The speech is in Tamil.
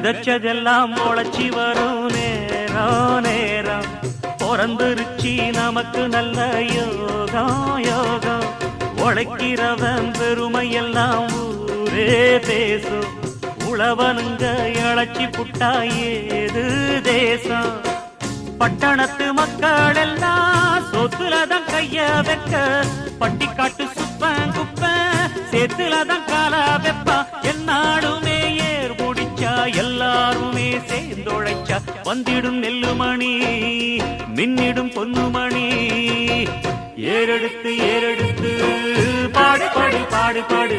விதைச்சதெல்லாம் முளைச்சி வரும் நேரம் நேரம் பிறந்துருச்சி நமக்கு நல்ல யோகம் யோகம் உழைக்கிறவன் பெருமையெல்லாம் ஊரே பேசும் உழவனுங்க இழைச்சி புட்டா ஏது தேசம் பட்டணத்து மக்கள் எல்லாம் சொத்துலதான் கைய வைக்க பட்டிக்காட்டு சுப்பன் குப்பன் சேத்துலதான் கால வெப்பா என்னாடுமே ஏர் முடிச்சா எல்லாருமே சேர்ந்தொழைச்சா வந்திடும் நெல்லுமணி மின்னிடும் பொன்னுமணி ஏறெடுத்து ஏறெடுத்து பாடு பாடு பாடு பாடு